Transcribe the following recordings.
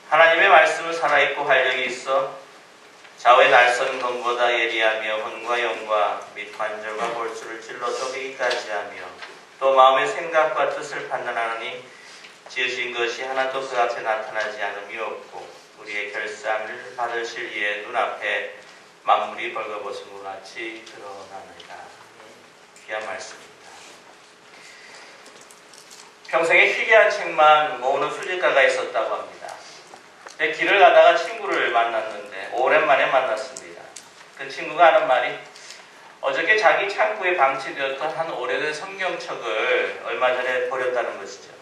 하나님의 말씀은 살아있고 활력이 있어 좌우의 날선 검보다 예리하며 혼과 영과 및 관절과 골수를 찔러 쪼개기까지 하며 또 마음의 생각과 뜻을 판단하느니 지으신 것이 하나도 그 앞에 나타나지 않음이 없고 우리의 결산을 받으실 이의 눈앞에 만물이 벌거벗은 것 같이 드러나느니라. 귀한 말씀입니다. 평생에 희귀한 책만 모으는 수집가가 있었다고 합니다. 길을 가다가 친구를 만났는데 오랜만에 만났습니다. 그 친구가 하는 말이 어저께 자기 창고에 방치되었던 한 오래된 성경책을 얼마 전에 버렸다는 것이죠.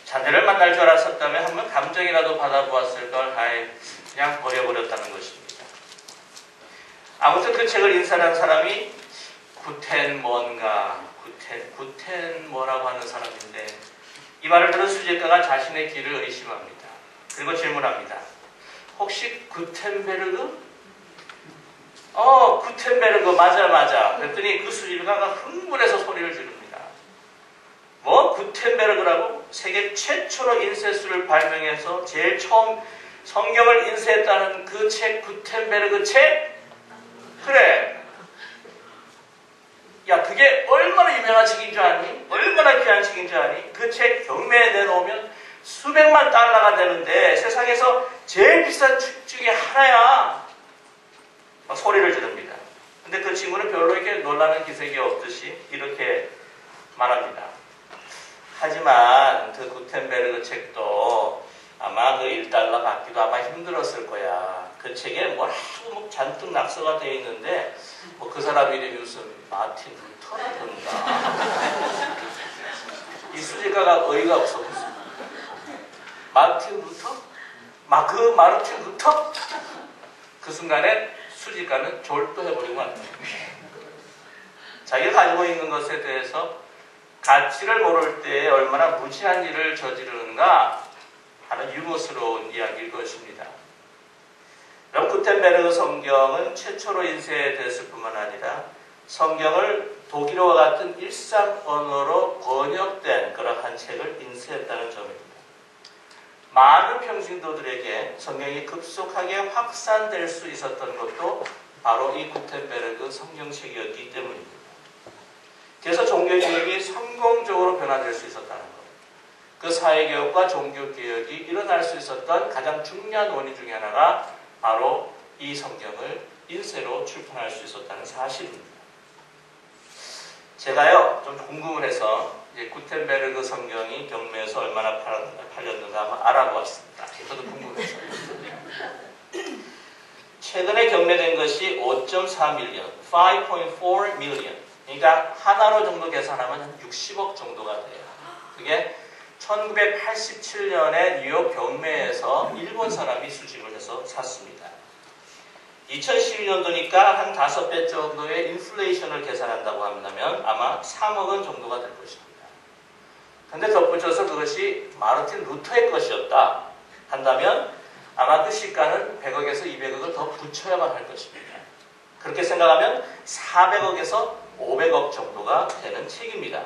자네를 만날 줄 알았었다면 한번 감정이라도 받아보았을 걸 그냥 버려버렸다는 것입니다. 아무튼 그 책을 인쇄한 사람이 구텐 뭐라고 하는 사람인데 이 말을 들은 수집가가 자신의 귀를 의심합니다. 그리고 질문합니다. 혹시 구텐베르그? 구텐베르그 맞아. 그랬더니 그 수집가가 흥분해서 소리를 지릅니다. 뭐 구텐베르그라고? 세계 최초로 인쇄술을 발명해서 제일 처음 성경을 인쇄했다는 그 책 구텐베르그 책? 그래. 야, 그게 얼마나 유명한 책인 줄 아니? 얼마나 귀한 책인 줄 아니? 그 책 경매에 내놓으면 수백만 달러가 되는데 세상에서 제일 비싼 책 중에 하나야. 막 소리를 지릅니다. 근데 그 친구는 별로 이렇게 놀라는 기색이 없듯이 이렇게 말합니다. 하지만 그 구텐베르그 책도 아마 그 1달러 받기도 아마 힘들었을 거야. 그 책에 뭐라고 잔뜩 낙서가 되어 있는데 그 사람 이름이 무슨 마틴 루터라던가. 이 수집가가 어이가 없어. 마틴 루터? 그 마르틴 루터? 그 순간에 수집가는 졸도해버리고 맙니다. 자기가 가지고 있는 것에 대해서 가치를 모를 때 얼마나 무지한 일을 저지르는가 하는 유머스러운 이야기일 것입니다. 여러분, 구텐베르그 성경은 최초로 인쇄됐을 뿐만 아니라 성경을 독일어와 같은 일상 언어로 번역된 그러한 책을 인쇄했다는 점입니다. 많은 평신도들에게 성경이 급속하게 확산될 수 있었던 것도 바로 이 구텐베르그 성경책이었기 때문입니다. 그래서 종교개혁이 성공적으로 변화될 수 있었다는 것. 그 사회개혁과 종교개혁이 일어날 수 있었던 가장 중요한 원인 중에 하나가 바로 이 성경을 인쇄로 출판할 수 있었다는 사실입니다. 제가요, 좀 궁금을 해서 구텐베르그 성경이 경매에서 얼마나 팔렸는가 한번 알아보았습니다. 저도 궁금해서. 최근에 경매된 것이 5.4 밀리언, 5.4 밀리언. 그러니까 하나로 정도 계산하면 한 60억 정도가 돼요. 그게 1987년에 뉴욕 경매에서 일본 사람이 수집을 해서 샀습니다. 2012년도니까 한 5배 정도의 인플레이션을 계산한다고 한다면 아마 3억 원 정도가 될 것입니다. 그런데 덧붙여서 그것이 마르틴 루터의 것이었다 한다면 아마 그 시가는 100억에서 200억을 더 붙여야만 할 것입니다. 그렇게 생각하면 400억에서 500억 정도가 되는 책입니다.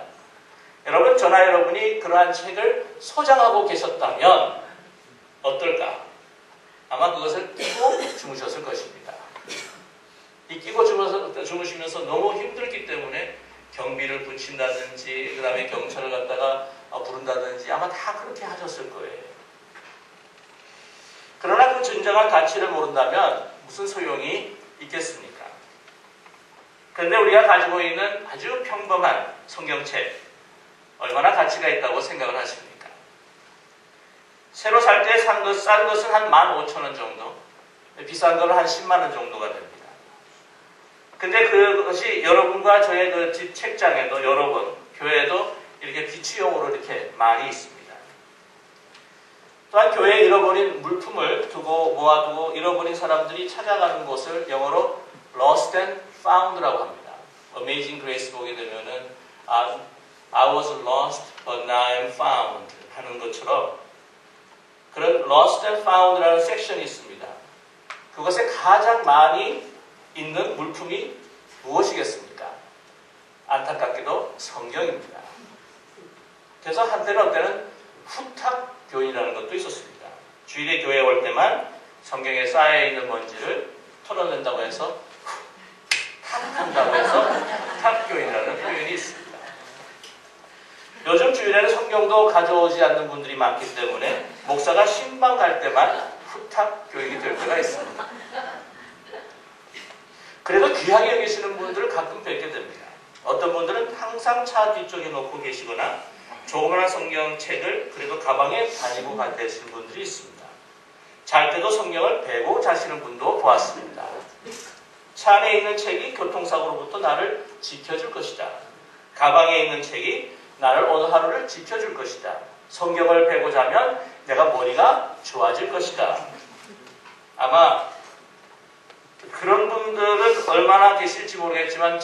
여러분, 저나 여러분이 그러한 책을 소장하고 계셨다면 어떨까? 아마 그것을 끼고 주무셨을 것입니다. 이 끼고 주무시면서 너무 힘들기 때문에 경비를 붙인다든지 그 다음에 경찰을 갖다가 부른다든지 아마 다 그렇게 하셨을 거예요. 그러나 그 진정한 가치를 모른다면 무슨 소용이 있겠습니까? 그런데 우리가 가지고 있는 아주 평범한 성경책 얼마나 가치가 있다고 생각을 하십니까? 새로 살 때 싼 것은 한 15,000원 정도, 비싼 거는 한 10만 원 정도가 됩니다. 근데 그것이 여러분과 저의 그 집 책장에도 여러 번, 교회에도 이렇게 비추용으로 이렇게 많이 있습니다. 또한 교회에 잃어버린 물품을 모아두고 잃어버린 사람들이 찾아가는 곳을 영어로 Lost and Found라고 합니다. Amazing Grace 보게 되면은 I was lost but now I am found 하는 것처럼 그런 Lost and Found라는 섹션이 있습니다. 그것에 가장 많이 있는 물품이 무엇이겠습니까? 안타깝게도 성경입니다. 그래서 한때는 후탁교인이라는 것도 있었습니다. 주일에 교회에 올 때만 성경에 쌓여있는 먼지를 털어낸다고 해서 탁한다고 해서 탁교인이라는 표현이 있습니다. 요즘 주일에는 성경도 가져오지 않는 분들이 많기 때문에 목사가 신방 갈 때만 후탁교인이 될 때가 있습니다. 그래도 귀하게 여기시는 분들을 가끔 뵙게 됩니다. 어떤 분들은 항상 차 뒤쪽에 놓고 계시거나 조그마한 성경책을 그래도 가방에 다니고 계시는 분들이 있습니다. 잘 때도 성경을 베고 자시는 분도 보았습니다. 차 안에 있는 책이 교통사고로부터 나를 지켜줄 것이다. 가방에 있는 책이 나를 오늘 하루를 지켜줄 것이다. 성경을 베고 자면 내가 머리가 좋아질 것이다. 아마 그런 분들은 얼마나 계실지 모르겠지만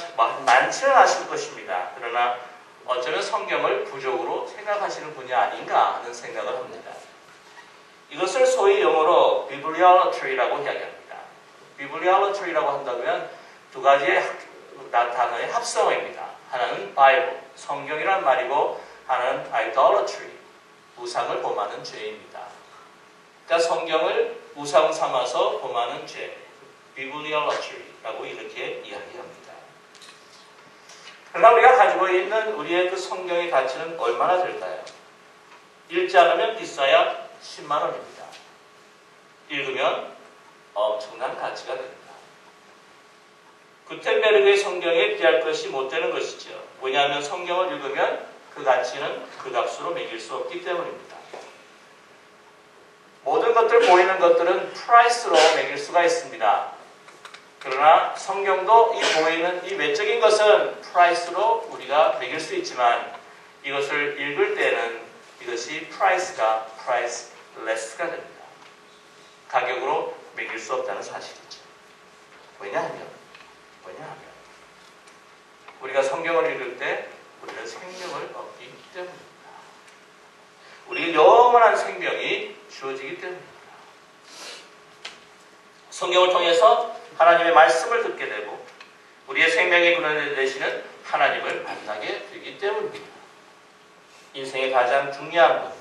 많지는 않을 것입니다. 그러나 어쩌면 성경을 부족으로 생각하시는 분이 아닌가 하는 생각을 합니다. 이것을 소위 영어로 비블리올러트리라고 이야기합니다. 비블리올러트리라고 한다면 두 가지의 단어의 합성어입니다. 하나는 바이블, 성경이란 말이고 하나는 idolatry, 우상을 범하는 죄입니다. 그러니까 성경을 우상 삼아서 범하는 죄, 비블리올러트리라고 이렇게 이야기합니다. 그러나 우리가 가지고 있는 우리의 그 성경의 가치는 얼마나 될까요? 읽지 않으면 비싸야 10만 원입니다. 읽으면 엄청난 가치가 됩니다. 구텐베르그의 성경에 비할 것이 못 되는 것이죠. 왜냐하면 성경을 읽으면 그 가치는 그 값으로 매길 수 없기 때문입니다. 모든 것들 보이는 것들은 프라이스로 매길 수가 있습니다. 그러나 성경도 이 보이는 이 외적인 것은 프라이스로 우리가 매길 수 있지만 이것을 읽을 때는 이것이 프라이스가 프라이스레스가 됩니다. 가격으로 매길 수 없다는 사실이죠. 왜냐하면 우리가 성경을 읽을 때 우리는 생명을 얻기 때문입니다. 우리에게 영원한 생명이 주어지기 때문입니다. 성경을 통해서 하나님의 말씀을 듣게 되고 우리의 생명의 근원이 되시는 하나님을 만나게 되기 때문입니다. 인생의 가장 중요한 분,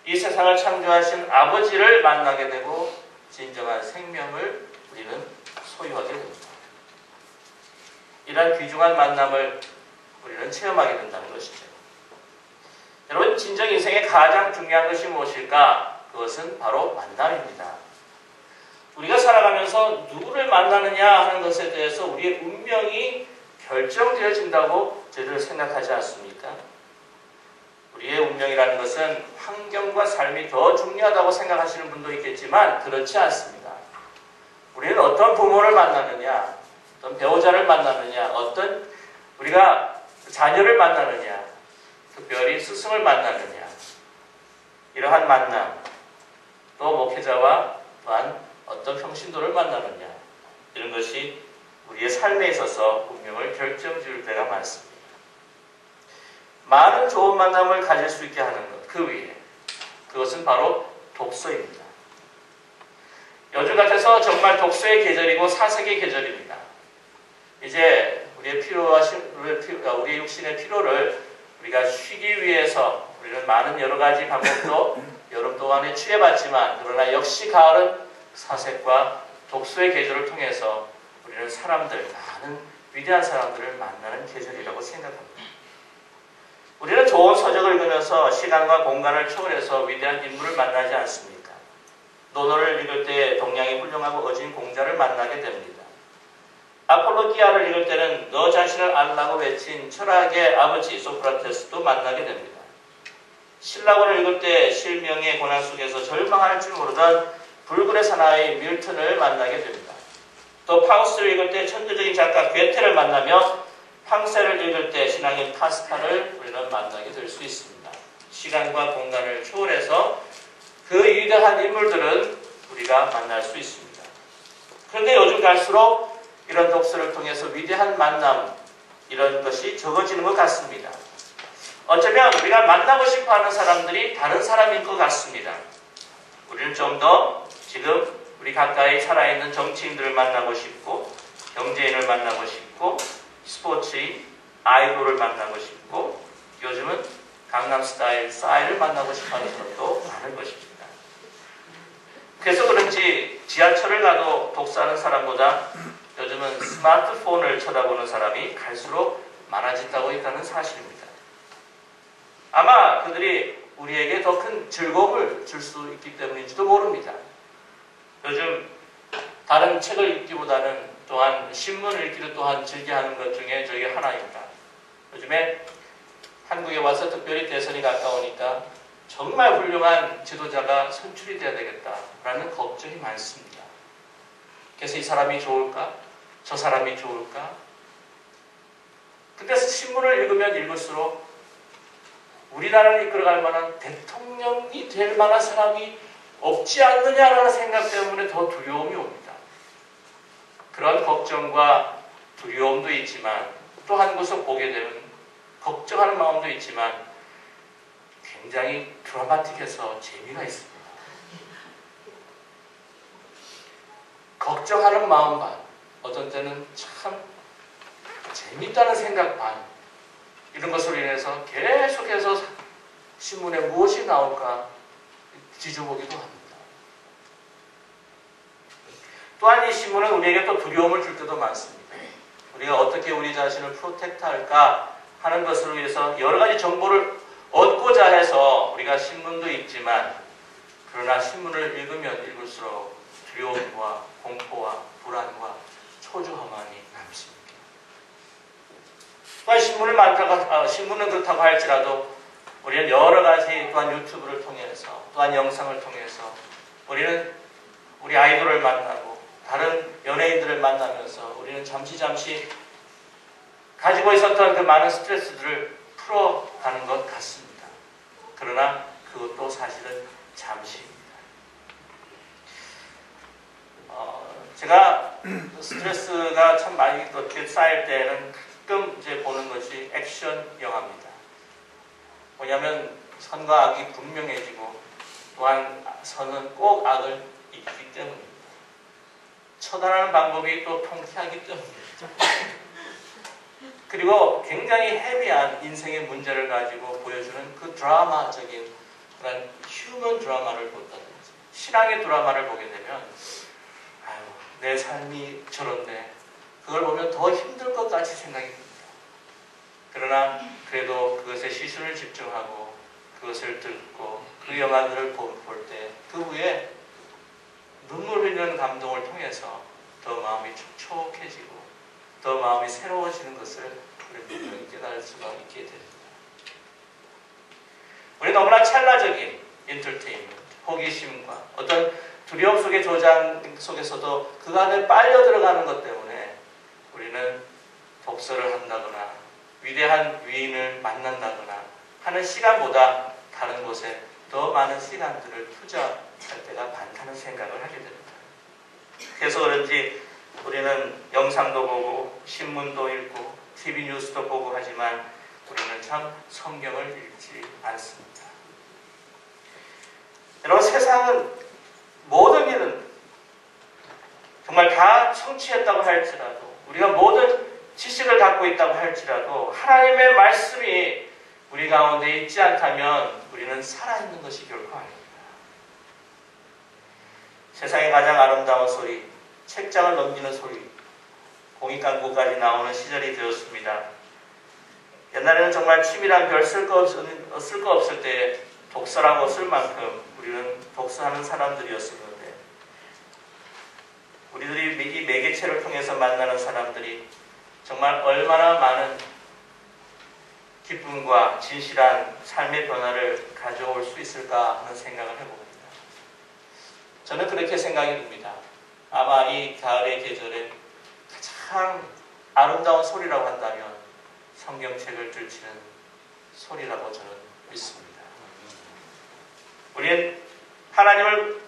이 세상을 창조하신 아버지를 만나게 되고 진정한 생명을 우리는 소유하게 됩니다. 이러한 귀중한 만남을 우리는 체험하게 된다는 것이죠. 여러분, 진정 인생의 가장 중요한 것이 무엇일까? 그것은 바로 만남입니다. 우리가 살아가면서 누구를 만나느냐 하는 것에 대해서 우리의 운명이 결정되어진다고 저희들 생각하지 않습니까? 우리의 운명이라는 것은 환경과 삶이 더 중요하다고 생각하시는 분도 있겠지만 그렇지 않습니다. 우리는 어떤 부모를 만나느냐, 어떤 배우자를 만나느냐, 어떤 우리가 자녀를 만나느냐, 특별히 스승을 만나느냐, 이러한 만남, 또 목회자와 또한 어떤 평신도를 만나느냐, 이런 것이 우리의 삶에 있어서 운명을 결정지을 때가 많습니다. 많은 좋은 만남을 가질 수 있게 하는 것, 그 위에 그것은 바로 독서입니다. 요즘 같아서 정말 독서의 계절이고 사색의 계절입니다. 이제 우리의 우리 육신의 피로를 우리가 쉬기 위해서 우리는 많은 여러 가지 방법도 여름 동안에 취해봤지만 그러나 역시 가을은 사색과 독서의 계절을 통해서 우리는 많은 위대한 사람들을 만나는 계절이라고 생각합니다. 우리는 좋은 서적을 읽으면서 시간과 공간을 초월해서 위대한 인물을 만나지 않습니까? 논어를 읽을 때 동양이 훌륭하고 어진 공자를 만나게 됩니다. 아폴로기아를 읽을 때는 너 자신을 알라고 외친 철학의 아버지 소크라테스도 만나게 됩니다. 신라권을 읽을 때 실명의 고난 속에서 절망할 줄 모르던 불굴의 사나이 밀턴을 만나게 됩니다. 또 파우스트를 읽을 때 천재적인 작가 괴테를 만나며 팡세를 읽을 때 신앙인 파스칼을 우리는 만나게 될 수 있습니다. 시간과 공간을 초월해서 그 위대한 인물들은 우리가 만날 수 있습니다. 그런데 요즘 갈수록 이런 독서를 통해서 위대한 만남, 이런 것이 적어지는 것 같습니다. 어쩌면 우리가 만나고 싶어하는 사람들이 다른 사람인 것 같습니다. 우리는 좀 더 지금 우리 가까이 살아있는 정치인들을 만나고 싶고 경제인을 만나고 싶고 스포츠인 아이돌을 만나고 싶고 요즘은 강남스타일 싸이를 만나고 싶어하는 사람도 많은 것입니다. 그래서 그런지 지하철을 가도 독서하는 사람보다 요즘은 스마트폰을 쳐다보는 사람이 갈수록 많아진다고 있다는 사실입니다. 아마 그들이 우리에게 더 큰 즐거움을 줄 수 있기 때문인지도 모릅니다. 요즘 다른 책을 읽기보다는 또한 신문을 읽기를 또한 즐겨하는 것 중에 저게 하나입니다. 요즘에 한국에 와서 특별히 대선이 가까우니까 정말 훌륭한 지도자가 선출이 돼야 되겠다라는 걱정이 많습니다. 그래서 이 사람이 좋을까? 저 사람이 좋을까? 근데 신문을 읽으면 읽을수록 우리나라를 이끌어갈 만한 대통령이 될 만한 사람이 없지 않느냐라는 생각 때문에 더 두려움이 옵니다. 그런 걱정과 두려움도 있지만 또 한 곳을 보게 되면 걱정하는 마음도 있지만 굉장히 드라마틱해서 재미가 있습니다. 걱정하는 마음 반, 어떤 때는 참 재밌다는 생각 반, 이런 것으로 인해서 계속해서 신문에 무엇이 나올까 뒤져보기도 합니다. 또한 이 신문은 우리에게 또 두려움을 줄 때도 많습니다. 우리가 어떻게 우리 자신을 프로텍트할까 하는 것을 위해서 여러 가지 정보를 얻고자 해서 우리가 신문도 읽지만 그러나 신문을 읽으면 읽을수록 두려움과 공포와 불안과 초조함이 남습니다. 또한 신문은 그렇다고 할지라도 우리는 여러 가지 또한 유튜브를 통해서 또한 영상을 통해서 우리는 우리 아이돌을 만나고 다른 연예인들을 만나면서 우리는 잠시 가지고 있었던 그 많은 스트레스들을 풀어가는 것 같습니다. 그러나 그것도 사실은 잠시입니다. 제가 스트레스가 참 많이 이렇게 쌓일 때는 가끔 이제 보는 것이 액션 영화입니다. 뭐냐면 선과 악이 분명해지고 또한 선은 꼭 악을 이기기 때문입니다. 처단하는 방법이 또 통쾌하기 때문입니다. 그리고 굉장히 헤비한 인생의 문제를 가지고 보여주는 그 드라마적인 그런 휴먼 드라마를 본다든지 신앙의 드라마를 보게 되면 내 삶이 저런데 그걸 보면 더 힘들 것 같이 생각이 듭니다. 그러나 그래도 그것에 시선을 집중하고 그것을 듣고 그 영화들을 볼 때 그 후에 눈물 흘리는 감동을 통해서 더 마음이 촉촉해지고 더 마음이 새로워지는 것을 우리는 깨달을 수가 있게 됩니다. 우리 너무나 찰나적인 엔터테인먼트, 호기심과 어떤 두려움 속의 조장 속에서도 그 안에 빨려 들어가는 것 때문에 우리는 독서를 한다거나 위대한 위인을 만난다거나 하는 시간보다 다른 곳에 더 많은 시간들을 투자할 때가 많다는 생각을 하게 됩니다. 그래서 그런지 우리는 영상도 보고 신문도 읽고 TV 뉴스도 보고 하지만 우리는 참 성경을 읽지 않습니다. 여러분, 세상은 모든 일은 정말 다 성취했다고 할지라도 우리가 모든 지식을 갖고 있다고 할지라도 하나님의 말씀이 우리 가운데 있지 않다면 우리는 살아있는 것이 결코 아닙니다. 세상의 가장 아름다운 소리, 책장을 넘기는 소리, 공익광고까지 나오는 시절이 되었습니다. 옛날에는 정말 침이랑 별 쓸 거 없을 때 독서라고 쓸 만큼 우리는 독서하는 사람들이었었는데 우리들이 이 매개체를 통해서 만나는 사람들이 정말 얼마나 많은 기쁨과 진실한 삶의 변화를 가져올 수 있을까 하는 생각을 해봅니다. 저는 그렇게 생각이 듭니다. 아마 이 가을의 계절에 가장 아름다운 소리라고 한다면 성경책을 들치는 소리라고 저는 믿습니다. 우리는 하나님을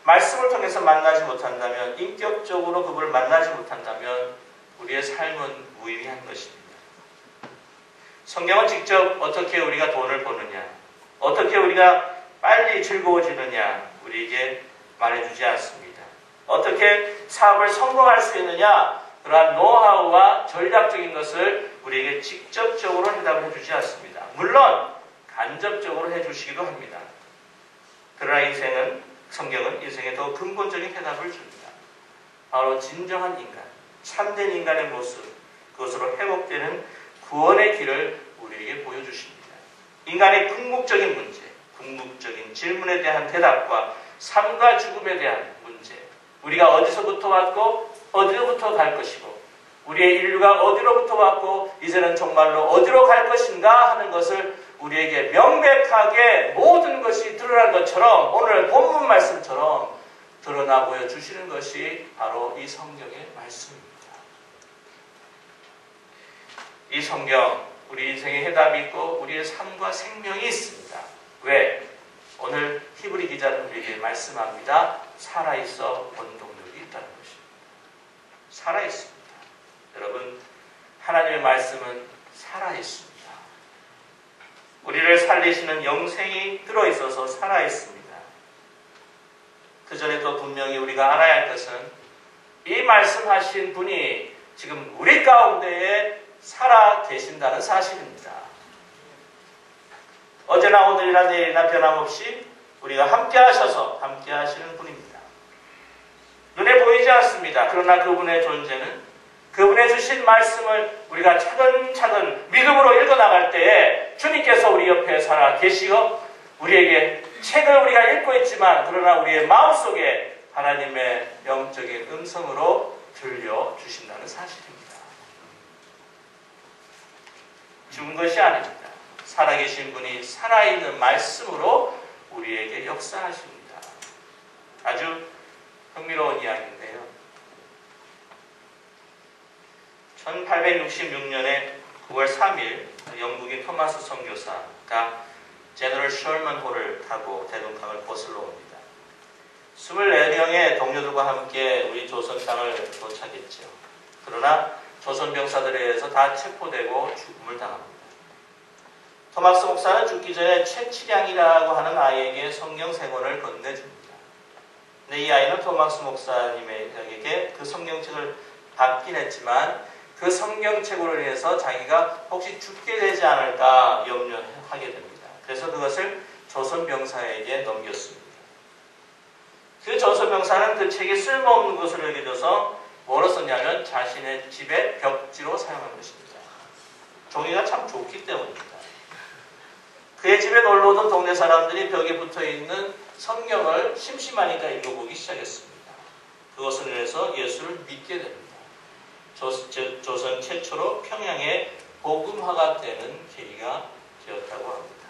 말씀을 통해서 만나지 못한다면, 인격적으로 그분을 만나지 못한다면 우리의 삶은 무의미한 것입니다. 성경은 직접 어떻게 우리가 돈을 버느냐, 어떻게 우리가 빨리 즐거워지느냐 우리에게 말해주지 않습니다. 어떻게 사업을 성공할 수 있느냐, 그러한 노하우와 전략적인 것을 우리에게 직접적으로 해답을 해주지 않습니다. 물론 간접적으로 해주시기도 합니다. 그러나 인생은 성경은 인생에 더 근본적인 해답을 줍니다. 바로 진정한 인간, 참된 인간의 모습, 그것으로 회복되는 구원의 길을 우리에게 보여주십니다. 인간의 궁극적인 문제, 궁극적인 질문에 대한 대답과 삶과 죽음에 대한 문제, 우리가 어디서부터 왔고 어디로부터 갈 것이고 우리의 인류가 어디로부터 왔고 이제는 정말로 어디로 갈 것인가 하는 것을 우리에게 명백하게 모든 것이 드러난 것처럼 오늘 본문 말씀처럼 드러나 보여주시는 것이 바로 이 성경의 말씀입니다. 이 성경, 우리 인생의 해답이 있고 우리의 삶과 생명이 있습니다. 왜? 오늘 히브리 기자는 우리에게 말씀합니다. 살아있어 원동력이 있다는 것입니다. 살아있습니다. 여러분, 하나님의 말씀은 살아있습니다. 우리를 살리시는 영생이 들어있어서 살아있습니다. 그 전에 또 분명히 우리가 알아야 할 것은 이 말씀하신 분이 지금 우리 가운데에 살아 계신다는 사실입니다. 어제나 오늘이나 내일이나 변함없이 우리가 함께 하셔서 함께 하시는 분입니다. 눈에 보이지 않습니다. 그러나 그분의 존재는 그분의 주신 말씀을 우리가 차근차근 믿음으로 읽어나갈 때에 주님께서 우리 옆에 살아 계시고 우리에게 책을 우리가 읽고 있지만 그러나 우리의 마음속에 하나님의 영적인 음성으로 들려주신다는 사실입니다. 죽은 것이 아닙니다. 살아계신 분이 살아있는 말씀으로 우리에게 역사하십니다. 아주 흥미로운 이야기인데요. 1866년에 9월 3일 영국인 토마스 선교사가 제너럴 셜먼 홀을 타고 대동강을 거슬러 옵니다. 24명의 동료들과 함께 우리 조선 땅을 도착했죠. 그러나 조선 병사들에 의해서 다 체포되고 죽음을 당합니다. 토마스 목사는 죽기 전에 최치량이라고 하는 아이에게 성경 세 권을 건네줍니다. 근데 이 아이는 토마스 목사님에게 그 성경책을 받긴 했지만 그 성경책으로 인해서 자기가 혹시 죽게 되지 않을까 염려하게 됩니다. 그래서 그것을 조선 병사에게 넘겼습니다. 그 조선 병사는 그 책이 쓸모없는 것으로 여겨져서 뭐로 썼냐면 자신의 집에 벽지로 사용한 것입니다. 종이가 참 좋기 때문입니다. 그의 집에 놀러 오던 동네 사람들이 벽에 붙어있는 성경을 심심하니까 읽어보기 시작했습니다. 그것을 인해서 예수를 믿게 됩니다. 조선 최초로 평양에 복음화가 되는 계기가 되었다고 합니다.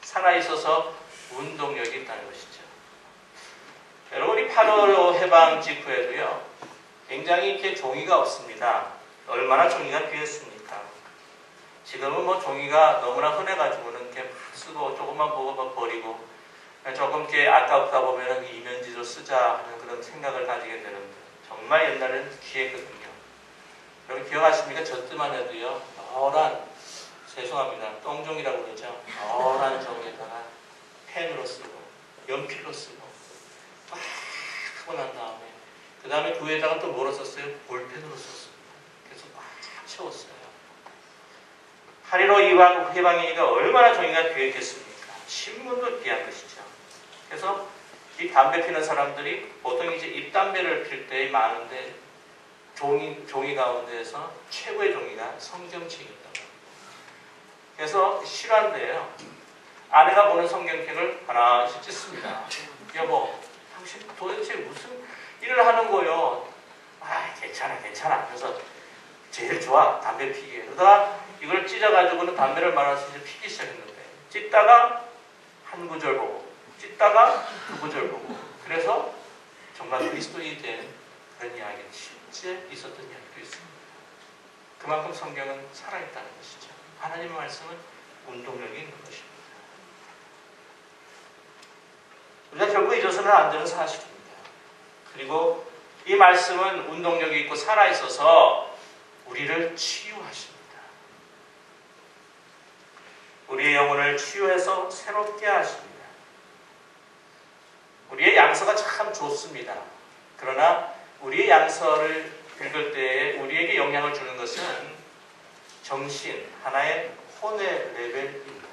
살아있어서 운동력이 있다는 것이죠. 여러분이 8.15 해방 직후에도요, 굉장히 이렇게 종이가 없습니다. 얼마나 종이가 귀했습니까? 지금은 뭐 종이가 너무나 흔해가지고는 이렇게 막 쓰고 조금만 보고 막 버리고 조금 이렇게 아깝다 보면은 이면지로 쓰자 하는 그런 생각을 가지게 되는데 정말 옛날에는 귀했거든요. 여러분 기억하십니까? 저 때만 해도요, 노란, 죄송합니다, 똥종이라고 그러죠. 노란 종이에다가 펜으로 쓰고 연필로 쓰고 막 하고 난 다음에 그 다음에 그 위에다가 또 뭐로 썼어요? 볼펜으로 썼습니다. 그래서 막 채웠어요. 8.15 해방이니까 얼마나 종이가 귀했겠습니까? 신문도 귀한 것이죠. 그래서 이 담배 피는 사람들이 보통 이제 잎담배를 필 때 많은데 종이 가운데에서 최고의 종이가 성경책이었다고 합니다. 그래서 실화인데요. 아내가 보는 성경책을 하나씩 찢습니다. 여보, 당신 도대체 무슨 일을 하는 거요? 아, 괜찮아. 그래서 제일 좋아, 담배 피기에. 그러다가 이걸 찢어가지고는 담배를 말아서 이제 피기 시작했는데, 찢다가 한 구절 보고, 찢다가 두 구절 보고, 그래서 정말 그리스도인이 된 그런 이야기는 실제 있었던 이야기도 있습니다. 그만큼 성경은 살아있다는 것이죠. 하나님의 말씀은 운동력이 있는 것입니다. 우리가 결국 잊어서는 안 되는 사실입니다. 그리고 이 말씀은 운동력이 있고 살아있어서 우리를 치유하십니다. 우리의 영혼을 치유해서 새롭게 하십니다. 우리의 양서가 참 좋습니다. 그러나 우리의 양서를 읽을 때에 우리에게 영향을 주는 것은 정신, 하나의 혼의 레벨입니다.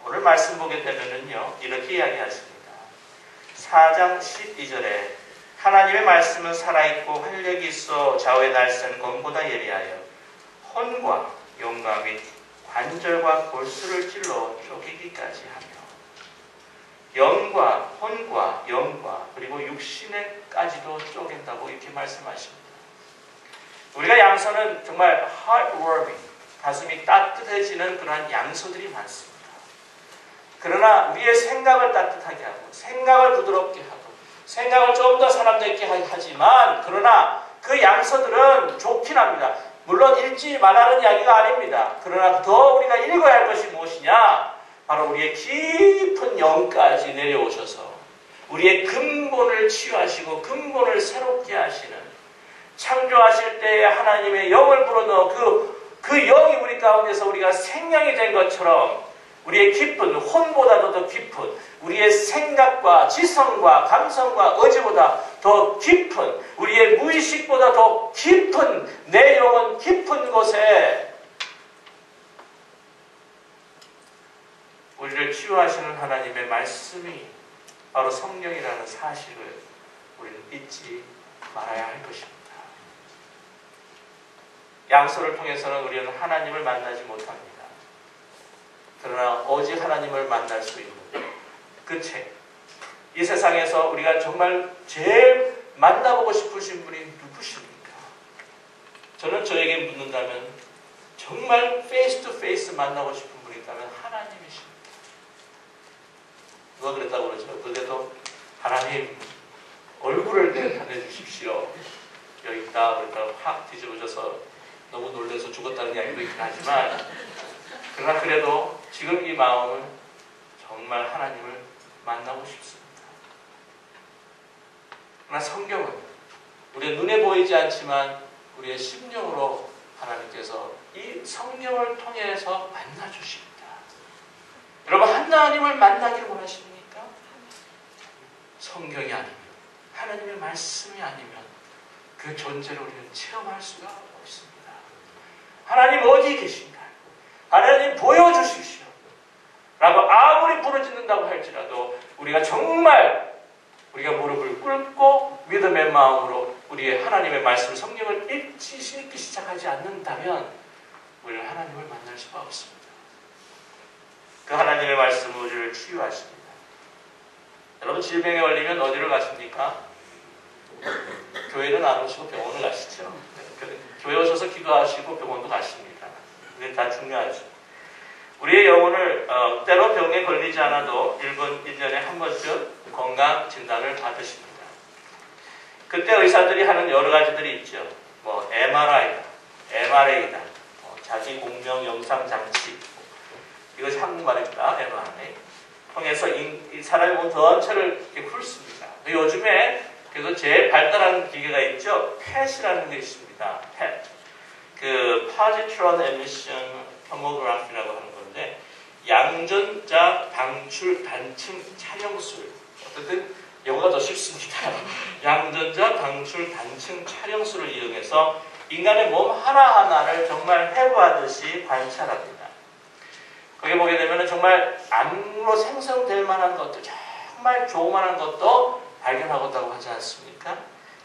오늘 말씀 보게 되면은요, 이렇게 이야기하십니다. 4장 12절에 하나님의 말씀은 살아있고 활력이 있어 좌우의 날쌘 검보다 예리하여 혼과 영과 및 관절과 골수를 찔러 쪼개기까지 하며 영과 혼과 영과 그리고 육신에까지도 쪼갠다고 이렇게 말씀하십니다. 우리가 양서는 정말 heartwarming, 가슴이 따뜻해지는 그러한 양서들이 많습니다. 그러나 우리의 생각을 따뜻하게 하고 생각을 부드럽게 하고 생각을 좀 더 사람답게 하지만 그러나 그 양서들은 좋긴 합니다. 물론 읽지 말라는 이야기가 아닙니다. 그러나 더 우리가 읽어야 할 것이 무엇이냐? 바로 우리의 깊은 영까지 내려오셔서 우리의 근본을 치유하시고 근본을 새롭게 하시는, 창조하실 때에 하나님의 영을 불어넣어 그 영이 우리 가운데서 우리가 생명이 된 것처럼 우리의 깊은, 혼보다도 더 깊은, 우리의 생각과 지성과 감성과 의지보다 더 깊은, 우리의 무의식보다 더 깊은, 내 영은 깊은 곳에 우리를 치유하시는 하나님의 말씀이 바로 성령이라는 사실을 우리는 잊지 말아야 할 것입니다. 양서를 통해서는 우리는 하나님을 만나지 못합니다. 그러나 오직 하나님을 만날 수 있는 그 책, 이 세상에서 우리가 정말 제일 만나보고 싶으신 분이 누구십니까? 저는 저에게 묻는다면 정말 페이스 투 페이스 만나고 싶은 분이 있다면 하나님이십니다. 누가 그랬다고 그러죠? 그래도 하나님 얼굴을 내주십시오. 여기 있다 그러니까 확 뒤집어져서 너무 놀라서 죽었다는 이야기도 있긴 하지만 그러나 그래도 지금 이 마음은 정말 하나님을 만나고 싶습니다. 그러나 성경은 우리의 눈에 보이지 않지만 우리의 심령으로 하나님께서 이 성령을 통해서 만나주십니다. 여러분, 하나님을 만나기를 원하십니까? 성경이 아니면, 하나님의 말씀이 아니면 그 존재를 우리는 체험할 수가 없습니다. 하나님 어디 계신가? 하나님 보여주십시오. 라고 아무리 부르짖는다고 할지라도 우리가 정말 우리가 무릎을 꿇고 믿음의 마음으로 우리의 하나님의 말씀, 성경을 읽기 시작하지 않는다면 우리는 하나님을 만날 수가 없습니다. 그 하나님의 말씀은 우리를 치유하십니다. 여러분, 질병에 걸리면 어디를 가십니까? 교회는 안 오시고 병원을 가시죠. 교회 오셔서 기도하시고 병원도 가십니다. 그게 다 중요하죠. 우리의 영혼을 때로 병에 걸리지 않아도 1년에 한 번쯤 건강 진단을 받으십니다. 그때 의사들이 하는 여러 가지들이 있죠. 뭐 MRA다, 자기 공명 영상 장치, 이것이 한국말입니다. MRI 통해서 이 사람의 몸 전체를 이렇게 훑습니다. 요즘에 그래서 제일 발달한 기계가 있죠. PET이라는 게 있습니다. PET, 그 Positron Emission Tomography라고 하는 건데, 양전자 방출 단층 촬영술. 어쨌든 영어가 더 쉽습니다. 양전자 방출 단층 촬영술을 이용해서 인간의 몸 하나하나를 정말 해부하듯이 관찰합니다. 거기 보게 되면 정말 암으로 생성될 만한 것도, 정말 조그만한 것도 발견하고있다고 하지 않습니까?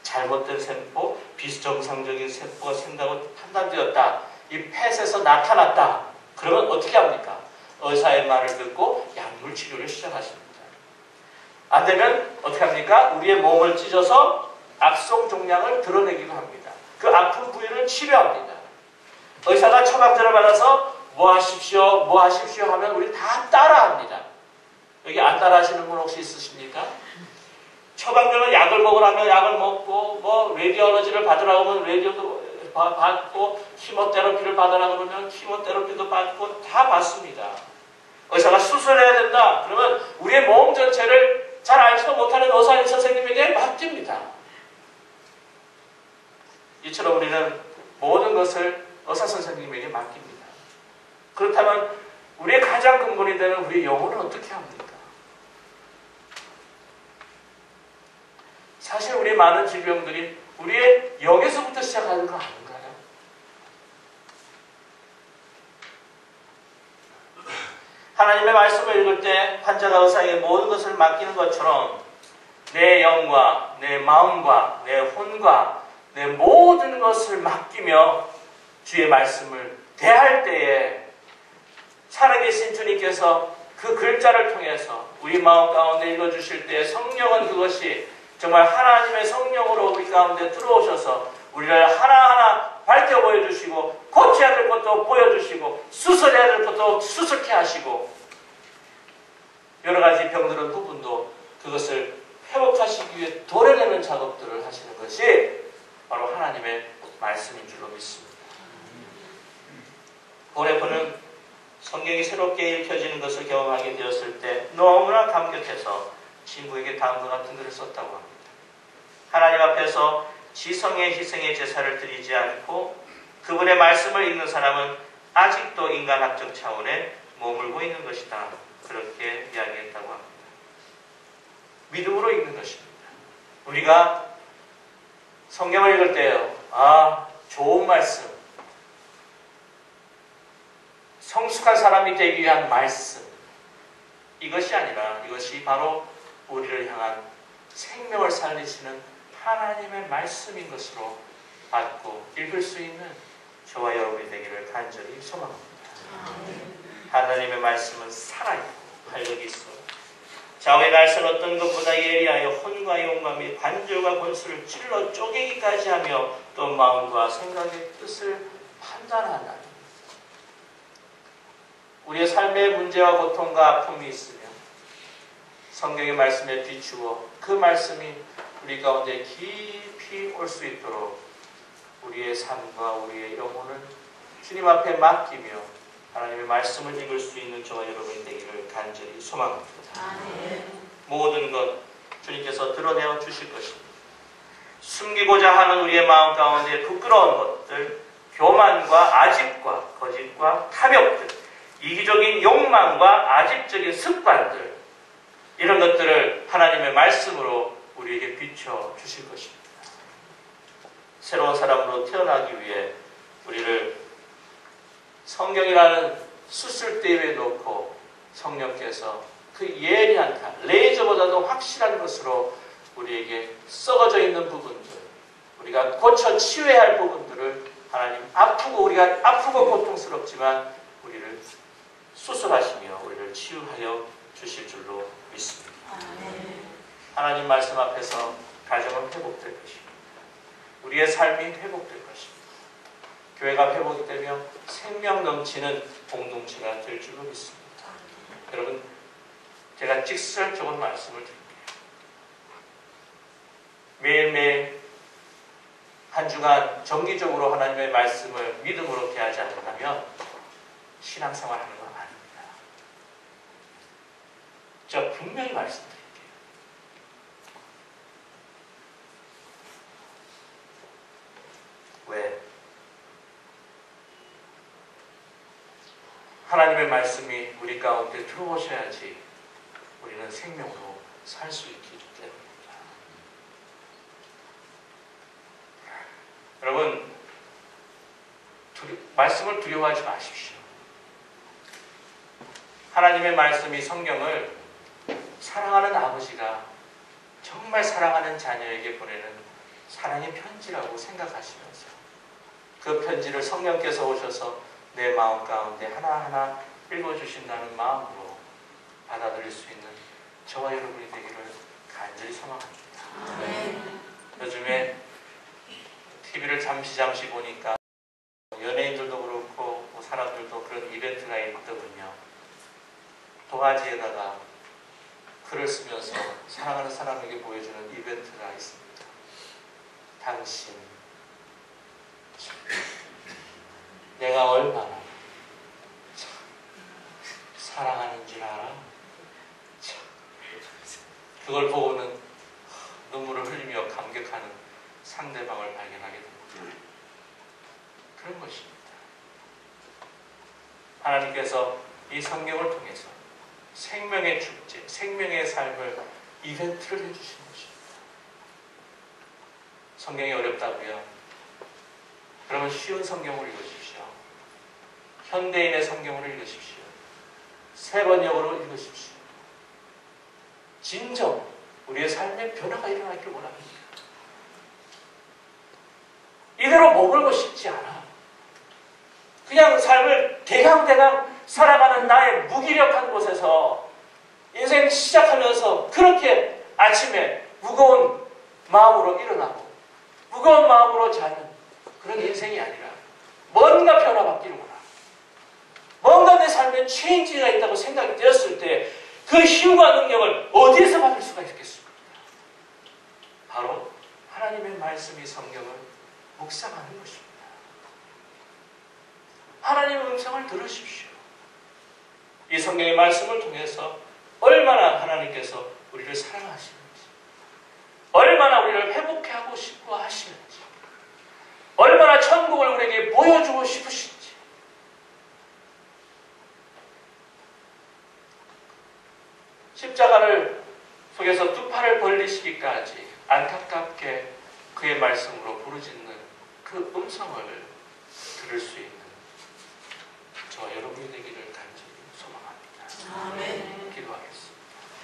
잘못된 세포, 비정상적인 세포가 생긴다고 판단되었다. 이 펫에서 나타났다. 그러면 어떻게 합니까? 의사의 말을 듣고 약물 치료를 시작하십니다. 안 되면 어떻게 합니까? 우리의 몸을 찢어서 악성 종양을 드러내기도 합니다. 그 아픈 부위를 치료합니다. 의사가 처방전을 받아서 뭐 하십시오 하면 우리 다 따라합니다. 여기 안 따라하시는 분 혹시 있으십니까? 처방전은 약을 먹으라면 약을 먹고, 뭐 레디올로지를 받으라고 하면 레디오도 받고, 키모테라피를 받으라 그러면 키모테라피도 받고 다 받습니다. 의사가 수술해야 된다 그러면 우리의 몸 전체를 잘 알지도 못하는 의사 선생님에게 맡깁니다. 이처럼 우리는 모든 것을 의사 선생님에게 맡깁니다. 그렇다면 우리의 가장 근본이 되는 우리의 영혼은 어떻게 합니까? 사실 우리 많은 질병들이 우리의 영에서부터 시작하는 거 아닌가요? 하나님의 말씀을 읽을 때 환자가 의사에게 모든 것을 맡기는 것처럼 내 영과 내 마음과 내 혼과 내 모든 것을 맡기며 주의 말씀을 대할 때에 살아계신 주님께서 그 글자를 통해서 우리 마음 가운데 읽어주실 때 성령은 그것이 정말 하나님의 성령으로 우리 가운데 들어오셔서 우리를 하나하나 밝혀 보여주시고 고쳐야 될 것도 보여주시고 수술해야 될 것도 수술케 하시고 여러 가지 병들은 부분도 그것을 회복하시기 위해 도려내는 작업들을 하시는 것이 바로 하나님의 말씀인 줄로 믿습니다. 보네포는 성경이 새롭게 읽혀지는 것을 경험하게 되었을 때 너무나 감격해서 친구에게 다음과 같은 글을 썼다고 합니다. 하나님 앞에서 지성의 희생의 제사를 드리지 않고 그분의 말씀을 읽는 사람은 아직도 인간학적 차원에 머물고 있는 것이다. 그렇게 이야기했다고 합니다. 믿음으로 읽는 것입니다. 우리가 성경을 읽을 때요. 좋은 말씀. 성숙한 사람이 되기 위한 말씀. 이것이 아니라 이것이 바로 우리를 향한 생명을 살리시는 하나님의 말씀인 것으로 받고 읽을 수 있는 저와 여러분이 되기를 간절히 소망합니다. 하나님의 말씀은 살아있고 활력이 있어 좌우의 날선 어떤 것보다 예리하여 혼과 영과 및 관절과 권수를 찔러 쪼개기까지 하며 또 마음과 생각의 뜻을 판단하나니 우리의 삶의 문제와 고통과 아픔이 있으면 성경의 말씀에 비추어 그 말씀이 우리 가운데 깊이 올 수 있도록 우리의 삶과 우리의 영혼을 주님 앞에 맡기며 하나님의 말씀을 읽을 수 있는 저와 여러분이 되기를 간절히 소망합니다. 모든 것 주님께서 드러내어 주실 것입니다. 숨기고자 하는 우리의 마음 가운데 부끄러운 것들, 교만과 아집과 거짓과 탐욕들, 이기적인 욕망과 아집적인 습관들, 이런 것들을 하나님의 말씀으로 우리에게 비춰 주실 것입니다. 새로운 사람으로 태어나기 위해 우리를 성경이라는 수술대 위에 놓고 성령께서 그 예리한 칼, 레이저보다도 확실한 것으로 우리에게 썩어져 있는 부분들, 우리가 고쳐 치유해야 할 부분들을 하나님 우리가 아프고 고통스럽지만 우리를 수술하시며 우리를 치유하여 주실 줄로 믿습니다. 하나님 말씀 앞에서 가정은 회복될 것입니다. 우리의 삶이 회복될 것입니다. 교회가 회복되며 생명 넘치는 공동체가 될 줄로 믿습니다. 여러분, 제가 직설적으로 말씀을 드릴게요. 매일매일 한 주간 정기적으로 하나님의 말씀을 믿음으로 대하지 않는다면 신앙생활 하는 건 아닙니다. 제가 분명히 말씀드릴게요. 왜? 하나님의 말씀이 우리 가운데 들어오셔야지 우리는 생명으로 살 수 있기 때문입니다. 여러분, 말씀을 두려워하지 마십시오. 하나님의 말씀이 성경을 사랑하는 아버지가 정말 사랑하는 자녀에게 보내는 사랑의 편지라고 생각하시면서 그 편지를 성령께서 오셔서 내 마음 가운데 하나하나 읽어주신다는 마음으로 받아들일 수 있는 저와 여러분이 되기를 간절히 소망합니다. 요즘에 TV를 잠시 보니까 연예인들도 그렇고 사람들도 그런 이벤트가 있더군요. 도화지에다가 글을 쓰면서 사랑하는 사람에게 보여주는 이벤트가 있습니다. 당신, 내가 얼마나 사랑하는 줄 알아? 그걸 보고는 눈물을 흘리며 감격하는 상대방을 발견하게 됩니다. 그런 것입니다. 하나님께서 이 성경을 통해서 생명의 축제, 생명의 삶을 이벤트를 해주시는 것입니다. 성경이 어렵다고요? 그러면 쉬운 성경을 읽으십시오. 현대인의 성경을 읽으십시오. 세 번역으로 읽으십시오. 진정 우리의 삶에 변화가 일어나기를 원합니다. 이대로 머물고 싶지 않아. 그냥 삶을 대강대강 살아가는 나의 무기력한 곳에서 인생 시작하면서 그렇게 아침에 무거운 마음으로 일어나고 무거운 마음으로 자는 그런 인생이 아니라 뭔가 변화받기를 원합니다. 뭔가 내 삶에 체인지가 있다고 생각이 되었을 때 그 힘과 능력을 어디에서 받을 수가 있겠습니까? 바로 하나님의 말씀이 성경을 묵상하는 것입니다. 하나님의 음성을 들으십시오. 이 성경의 말씀을 통해서 얼마나 하나님께서 우리를 사랑하시는지, 얼마나 우리를 회복해 하고 싶어 하시는지, 얼마나 천국을 우리에게 보여주고 싶으신지, 십자가를 속에서 두 팔을 벌리시기까지 안타깝게 그의 말씀으로 부르짖는 그 음성을